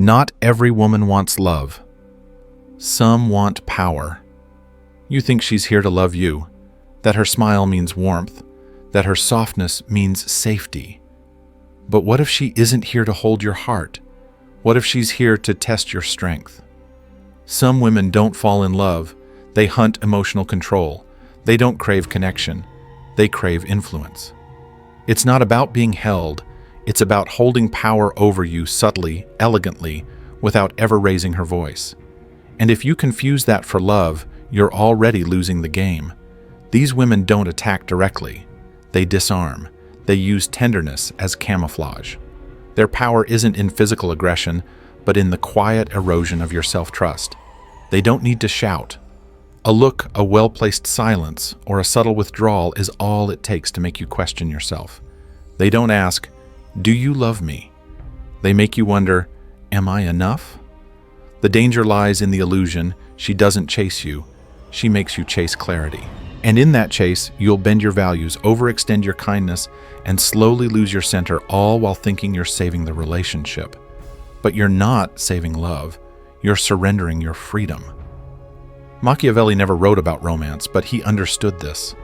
Not every woman wants love. Some want power. You think she's here to love you, that her smile means warmth, that her softness means safety. But what if she isn't here to hold your heart? What if she's here to test your strength? Some women don't fall in love. They hunt emotional control. They don't crave connection. They crave influence. It's not about being held. It's about holding power over you subtly, elegantly, without ever raising her voice. And if you confuse that for love, you're already losing the game. These women don't attack directly. They disarm. They use tenderness as camouflage. Their power isn't in physical aggression, but in the quiet erosion of your self-trust. They don't need to shout. A look, a well-placed silence, or a subtle withdrawal is all it takes to make you question yourself. They don't ask, "Do you love me?" They make you wonder, "Am I enough?" The danger lies in the illusion. She doesn't chase you. She makes you chase clarity. And in that chase, you'll bend your values, overextend your kindness, and slowly lose your center, all while thinking you're saving the relationship. But you're not saving love. You're surrendering your freedom. Machiavelli never wrote about romance, but he understood this.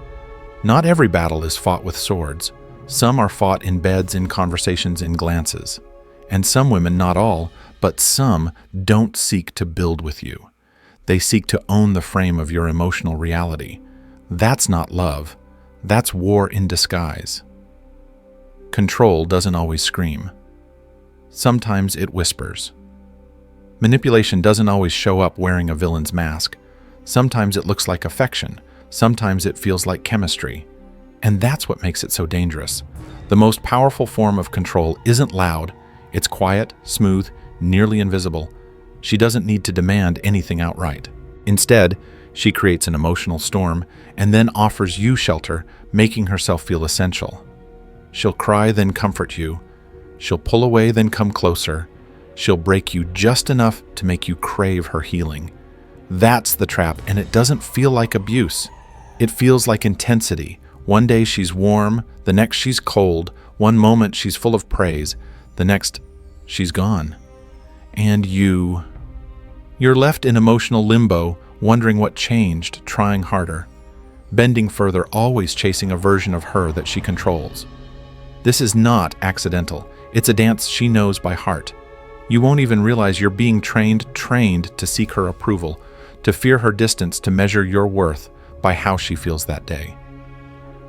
Not every battle is fought with swords. Some are fought in beds, in conversations, in glances. And some women, not all, but some, don't seek to build with you. They seek to own the frame of your emotional reality. That's not love. That's war in disguise. Control doesn't always scream. Sometimes it whispers. Manipulation doesn't always show up wearing a villain's mask. Sometimes it looks like affection. Sometimes it feels like chemistry. And that's what makes it so dangerous. The most powerful form of control isn't loud. It's quiet, smooth, nearly invisible. She doesn't need to demand anything outright. Instead, she creates an emotional storm and then offers you shelter, making herself feel essential. She'll cry, then comfort you. She'll pull away, then come closer. She'll break you just enough to make you crave her healing. That's the trap, and it doesn't feel like abuse. It feels like intensity. One day she's warm, the next she's cold. One moment she's full of praise, the next she's gone. And you're left in emotional limbo, wondering what changed, trying harder, bending further, always chasing a version of her that she controls. This is not accidental. It's a dance she knows by heart. You won't even realize you're being trained to seek her approval, to fear her distance, to measure your worth by how she feels that day.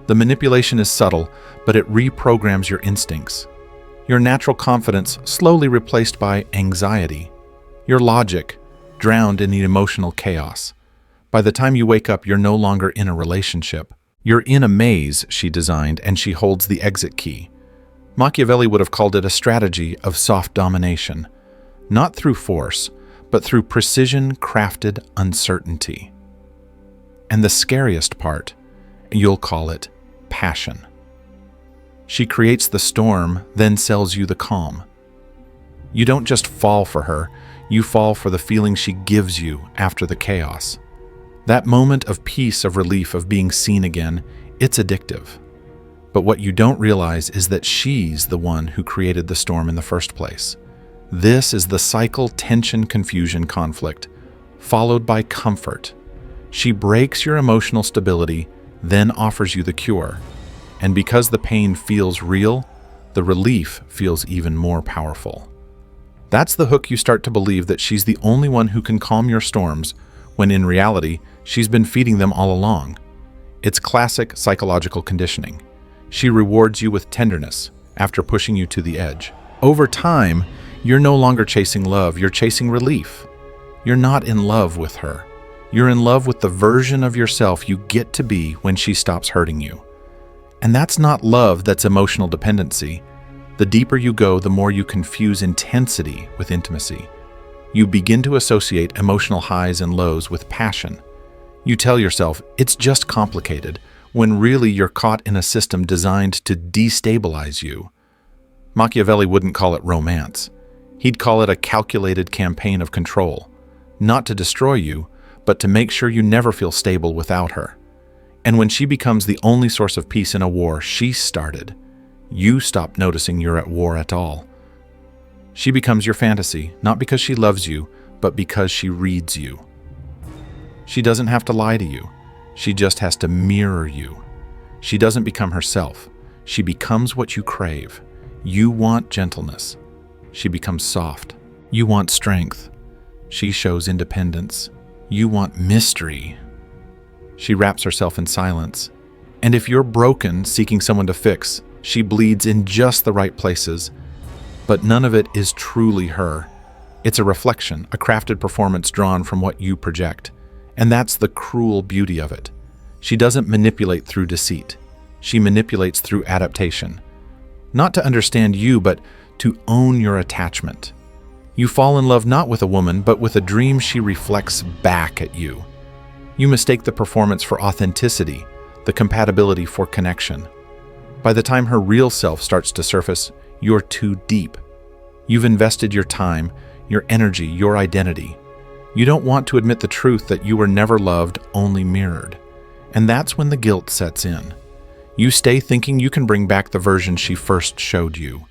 The manipulation is subtle, but it reprograms your instincts. Your natural confidence slowly replaced by anxiety. Your logic drowned in the emotional chaos. By the time you wake up, you're no longer in a relationship. You're in a maze she designed, and she holds the exit key. Machiavelli would have called it a strategy of soft domination, not through force, but through precision-crafted uncertainty. And the scariest part, you'll call it passion. She creates the storm, then sells you the calm. You don't just fall for her, you fall for the feeling she gives you after the chaos. That moment of peace, of relief, of being seen again, it's addictive. But what you don't realize is that she's the one who created the storm in the first place. This is the cycle: tension, confusion, conflict, followed by comfort. She breaks your emotional stability, then offers you the cure. And because the pain feels real, the relief feels even more powerful. That's the hook. You start to believe that she's the only one who can calm your storms, when in reality, she's been feeding them all along. It's classic psychological conditioning. She rewards you with tenderness after pushing you to the edge. Over time, you're no longer chasing love, you're chasing relief. You're not in love with her. You're in love with the version of yourself you get to be when she stops hurting you. And that's not love, that's emotional dependency. The deeper you go, the more you confuse intensity with intimacy. You begin to associate emotional highs and lows with passion. You tell yourself, it's just complicated, when really you're caught in a system designed to destabilize you. Machiavelli wouldn't call it romance. He'd call it a calculated campaign of control, not to destroy you, but to make sure you never feel stable without her. And when she becomes the only source of peace in a war she started, you stop noticing you're at war at all. She becomes your fantasy, not because she loves you, but because she reads you. She doesn't have to lie to you. She just has to mirror you. She doesn't become herself. She becomes what you crave. You want gentleness. She becomes soft. You want strength. She shows independence. You want mystery. She wraps herself in silence. And if you're broken, seeking someone to fix, she bleeds in just the right places. But none of it is truly her. It's a reflection, a crafted performance drawn from what you project. And that's the cruel beauty of it. She doesn't manipulate through deceit. She manipulates through adaptation. Not to understand you, but to own your attachment. You fall in love not with a woman, but with a dream she reflects back at you. You mistake the performance for authenticity, the compatibility for connection. By the time her real self starts to surface, you're too deep. You've invested your time, your energy, your identity. You don't want to admit the truth that you were never loved, only mirrored. And that's when the guilt sets in. You stay thinking you can bring back the version she first showed you.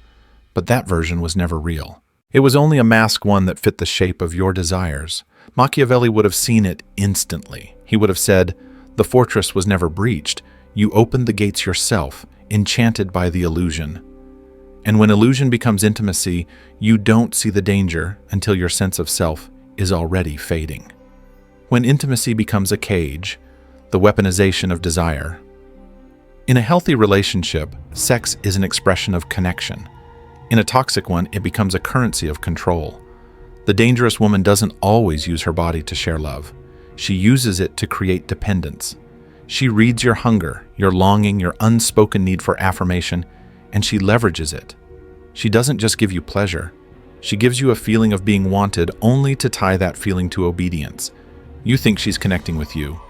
But that version was never real. It was only a mask, one that fit the shape of your desires. Machiavelli would have seen it instantly. He would have said, "The fortress was never breached. You opened the gates yourself, enchanted by the illusion." And when illusion becomes intimacy, you don't see the danger until your sense of self is already fading. When intimacy becomes a cage, the weaponization of desire. In a healthy relationship, sex is an expression of connection. In a toxic one, it becomes a currency of control. The dangerous woman doesn't always use her body to share love. She uses it to create dependence. She reads your hunger, your longing, your unspoken need for affirmation, and she leverages it. She doesn't just give you pleasure. She gives you a feeling of being wanted only to tie that feeling to obedience. You think she's connecting with you,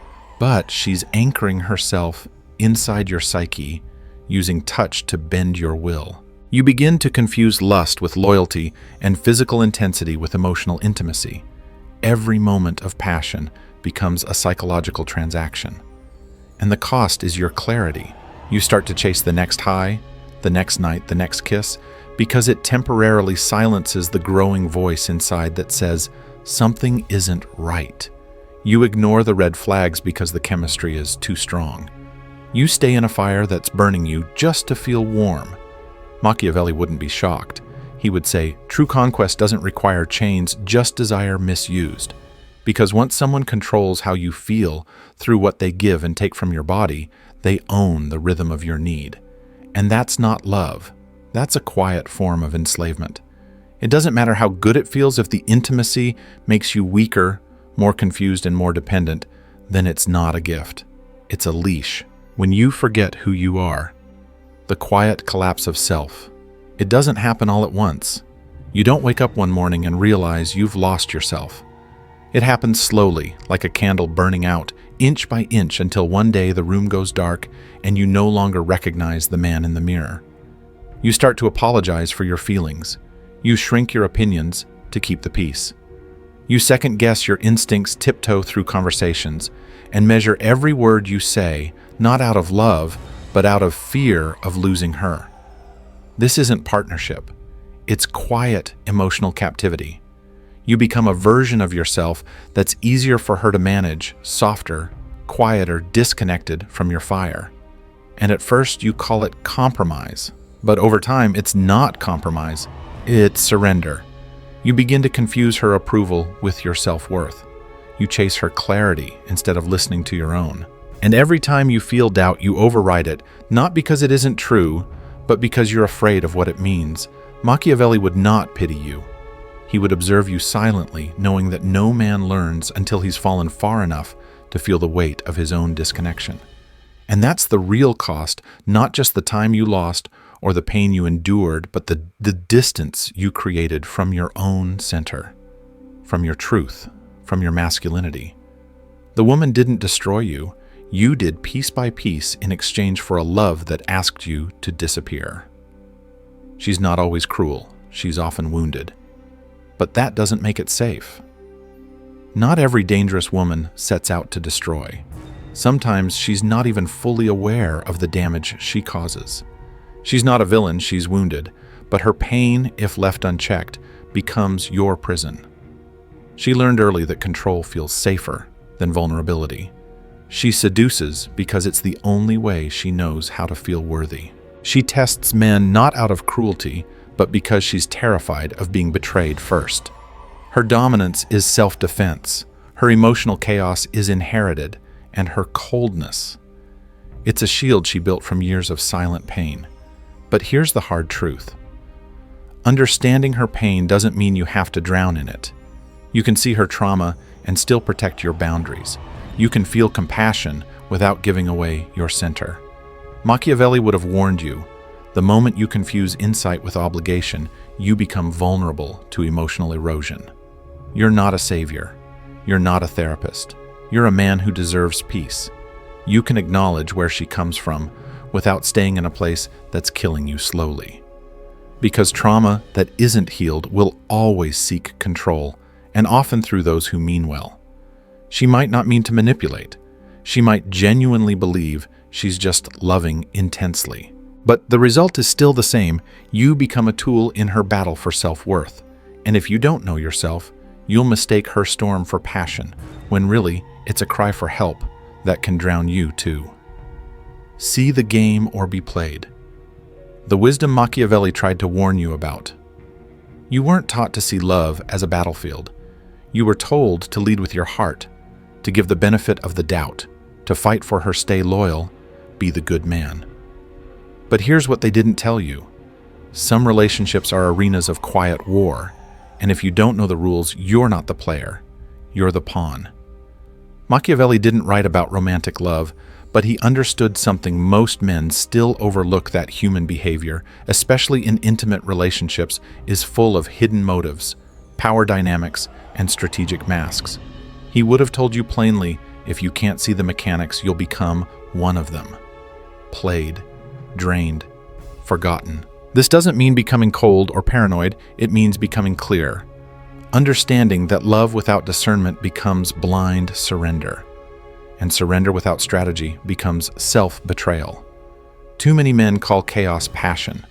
but she's anchoring herself inside your psyche, using touch to bend your will. You begin to confuse lust with loyalty and physical intensity with emotional intimacy. Every moment of passion becomes a psychological transaction. And the cost is your clarity. You start to chase the next high, the next night, the next kiss, because it temporarily silences the growing voice inside that says, something isn't right. You ignore the red flags because the chemistry is too strong. You stay in a fire that's burning you just to feel warm. Machiavelli wouldn't be shocked. He would say, true conquest doesn't require chains, just desire misused. Because once someone controls how you feel through what they give and take from your body, they own the rhythm of your need. And that's not love. That's a quiet form of enslavement. It doesn't matter how good it feels if the intimacy makes you weaker, more confused, and more dependent, then it's not a gift. It's a leash. When you forget who you are, the quiet collapse of self. It doesn't happen all at once. You don't wake up one morning and realize you've lost yourself. It happens slowly, like a candle burning out, inch by inch, until one day the room goes dark and you no longer recognize the man in the mirror. You start to apologize for your feelings. You shrink your opinions to keep the peace. You second-guess your instincts, tiptoe through conversations, and measure every word you say, not out of love, but out of fear of losing her. This isn't partnership. It's quiet emotional captivity. You become a version of yourself that's easier for her to manage, softer, quieter, disconnected from your fire. And at first you call it compromise, but over time it's not compromise, it's surrender. You begin to confuse her approval with your self-worth. You chase her clarity instead of listening to your own. And every time you feel doubt, you override it, not because it isn't true, but because you're afraid of what it means. Machiavelli would not pity you. He would observe you silently, knowing that no man learns until he's fallen far enough to feel the weight of his own disconnection. And that's the real cost, not just the time you lost or the pain you endured, but the distance you created from your own center, from your truth, from your masculinity. The woman didn't destroy you. You did piece by piece in exchange for a love that asked you to disappear. She's not always cruel. She's often wounded. But that doesn't make it safe. Not every dangerous woman sets out to destroy. Sometimes she's not even fully aware of the damage she causes. She's not a villain, she's wounded, but her pain, if left unchecked, becomes your prison. She learned early that control feels safer than vulnerability. She seduces because it's the only way she knows how to feel worthy. She tests men not out of cruelty, but because she's terrified of being betrayed first. Her dominance is self-defense, her emotional chaos is inherited, and her coldness, it's a shield she built from years of silent pain. But here's the hard truth. Understanding her pain doesn't mean you have to drown in it. You can see her trauma and still protect your boundaries. You can feel compassion without giving away your center. Machiavelli would have warned you, the moment you confuse insight with obligation, you become vulnerable to emotional erosion. You're not a savior. You're not a therapist. You're a man who deserves peace. You can acknowledge where she comes from without staying in a place that's killing you slowly. Because trauma that isn't healed will always seek control, and often through those who mean well. She might not mean to manipulate. She might genuinely believe she's just loving intensely. But the result is still the same. You become a tool in her battle for self-worth. And if you don't know yourself, you'll mistake her storm for passion, when really it's a cry for help that can drown you too. See the game or be played. The wisdom Machiavelli tried to warn you about. You weren't taught to see love as a battlefield. You were told to lead with your heart, to give the benefit of the doubt, to fight for her, stay loyal, be the good man. But here's what they didn't tell you. Some relationships are arenas of quiet war, and if you don't know the rules, you're not the player. You're the pawn. Machiavelli didn't write about romantic love, but he understood something most men still overlook: that human behavior, especially in intimate relationships, is full of hidden motives, power dynamics, and strategic masks. He would have told you plainly, if you can't see the mechanics, you'll become one of them. Played, drained, forgotten. This doesn't mean becoming cold or paranoid, it means becoming clear. Understanding that love without discernment becomes blind surrender, and surrender without strategy becomes self-betrayal. Too many men call chaos passion.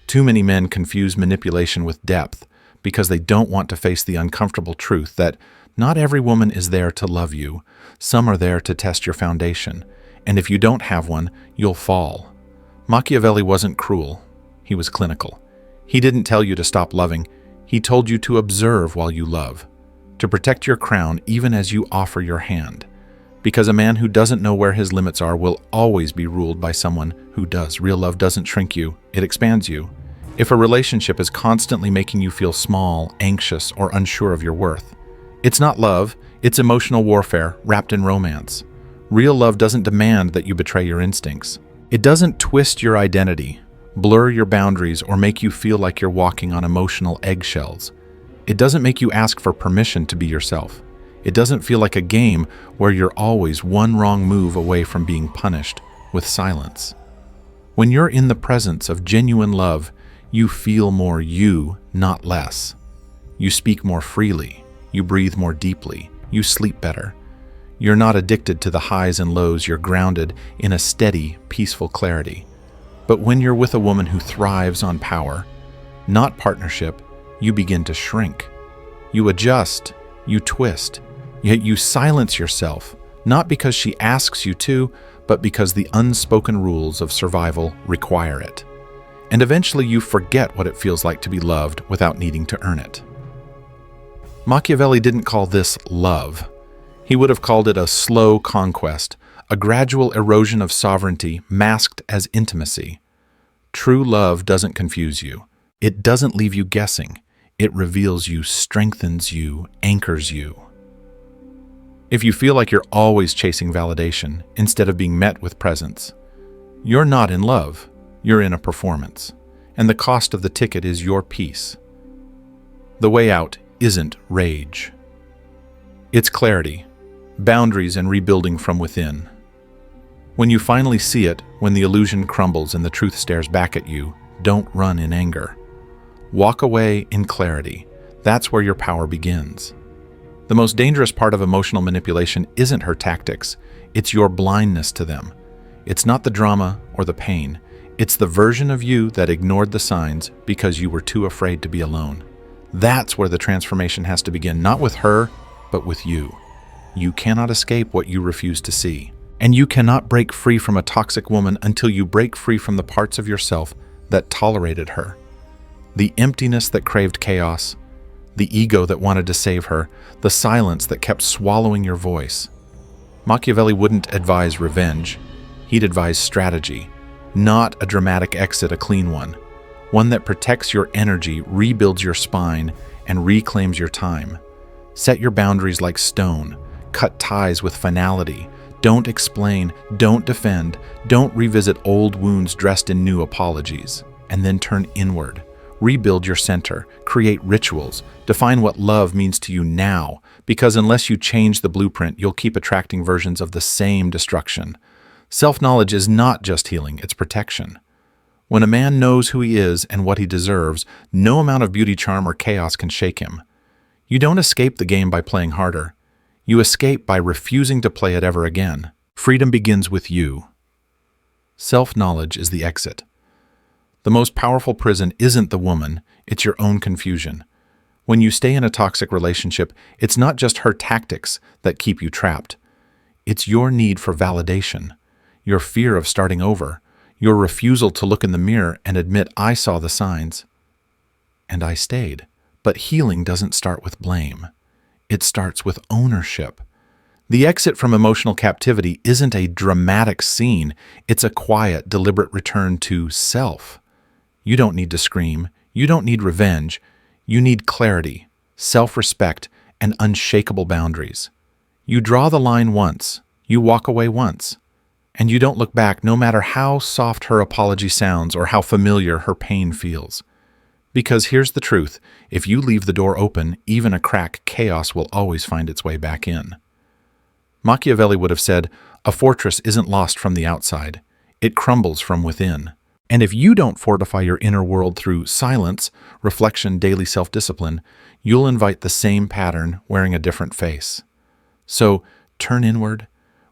Too many men confuse manipulation with depth because they don't want to face the uncomfortable truth that not every woman is there to love you. Some are there to test your foundation, and if you don't have one, you'll fall. Machiavelli wasn't cruel. He was clinical. He didn't tell you to stop loving. He told you to observe while you love, to protect your crown even as you offer your hand. Because a man who doesn't know where his limits are will always be ruled by someone who does. Real love doesn't shrink you, it expands you. If a relationship is constantly making you feel small, anxious, or unsure of your worth, it's not love, it's emotional warfare wrapped in romance. Real love doesn't demand that you betray your instincts. It doesn't twist your identity, blur your boundaries, or make you feel like you're walking on emotional eggshells. It doesn't make you ask for permission to be yourself. It doesn't feel like a game where you're always one wrong move away from being punished with silence. When you're in the presence of genuine love, you feel more you, not less. You speak more freely. You breathe more deeply. You sleep better. You're not addicted to the highs and lows. You're grounded in a steady, peaceful clarity. But when you're with a woman who thrives on power, not partnership, you begin to shrink. You adjust, you twist, yet you silence yourself, not because she asks you to, but because the unspoken rules of survival require it. And eventually you forget what it feels like to be loved without needing to earn it. Machiavelli didn't call this love. He would have called it a slow conquest, a gradual erosion of sovereignty masked as intimacy. True love doesn't confuse you. It doesn't leave you guessing. It reveals you, strengthens you, anchors you. If you feel like you're always chasing validation instead of being met with presence, you're not in love, you're in a performance. And the cost of the ticket is your peace. The way out isn't rage. It's clarity, boundaries, and rebuilding from within. When you finally see it, when the illusion crumbles and the truth stares back at you, don't run in anger. Walk away in clarity. That's where your power begins. The most dangerous part of emotional manipulation isn't her tactics. It's your blindness to them. It's not the drama or the pain. It's the version of you that ignored the signs because you were too afraid to be alone. That's where the transformation has to begin, not with her, but with you. You cannot escape what you refuse to see. And you cannot break free from a toxic woman until you break free from the parts of yourself that tolerated her. The emptiness that craved chaos, the ego that wanted to save her, the silence that kept swallowing your voice. Machiavelli wouldn't advise revenge. He'd advise strategy, not a dramatic exit, a clean one that protects your energy, rebuilds your spine, and reclaims your time. Set your boundaries like stone. Cut ties with finality. Don't explain, don't defend, don't revisit old wounds dressed in new apologies. And then turn inward. Rebuild your center. Create rituals. Define what love means to you now, because unless you change the blueprint, you'll keep attracting versions of the same destruction. Self-knowledge is not just healing, it's protection. When a man knows who he is and what he deserves, no amount of beauty, charm, or chaos can shake him. You don't escape the game by playing harder. You escape by refusing to play it ever again. Freedom begins with you. Self-knowledge is the exit. The most powerful prison isn't the woman, it's your own confusion. When you stay in a toxic relationship, it's not just her tactics that keep you trapped. It's your need for validation, your fear of starting over, your refusal to look in the mirror and admit, I saw the signs, and I stayed. But healing doesn't start with blame. It starts with ownership. The exit from emotional captivity isn't a dramatic scene. It's a quiet, deliberate return to self. You don't need to scream. You don't need revenge. You need clarity, self-respect, and unshakable boundaries. You draw the line once. You walk away once. And you don't look back, no matter how soft her apology sounds or how familiar her pain feels. Because here's the truth, if you leave the door open, even a crack, chaos will always find its way back in. Machiavelli would have said, a fortress isn't lost from the outside, it crumbles from within. And if you don't fortify your inner world through silence, reflection, daily self-discipline, you'll invite the same pattern wearing a different face. So turn inward,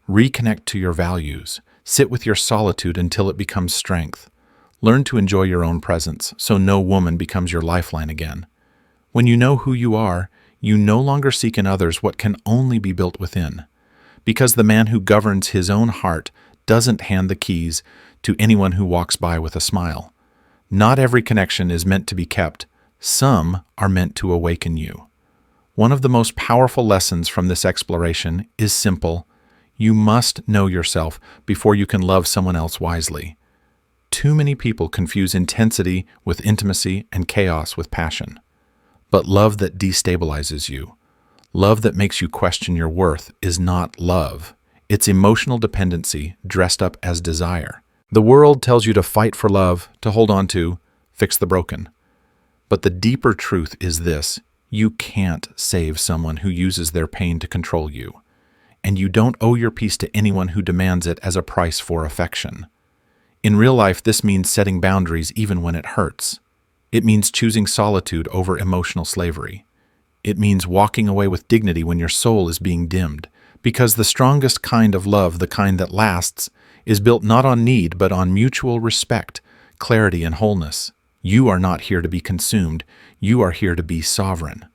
reconnect to your values, sit with your solitude until it becomes strength. Learn to enjoy your own presence so no woman becomes your lifeline again. When you know who you are, you no longer seek in others what can only be built within. Because the man who governs his own heart doesn't hand the keys to anyone who walks by with a smile. Not every connection is meant to be kept. Some are meant to awaken you. One of the most powerful lessons from this exploration is simple. You must know yourself before you can love someone else wisely. Too many people confuse intensity with intimacy and chaos with passion. But love that destabilizes you, love that makes you question your worth, is not love. It's emotional dependency dressed up as desire. The world tells you to fight for love, to hold on to, fix the broken. But the deeper truth is this: you can't save someone who uses their pain to control you. And you don't owe your peace to anyone who demands it as a price for affection. In real life, this means setting boundaries even when it hurts. It means choosing solitude over emotional slavery. It means walking away with dignity when your soul is being dimmed. Because the strongest kind of love, the kind that lasts, is built not on need but on mutual respect, clarity, and wholeness. You are not here to be consumed. You are here to be sovereign.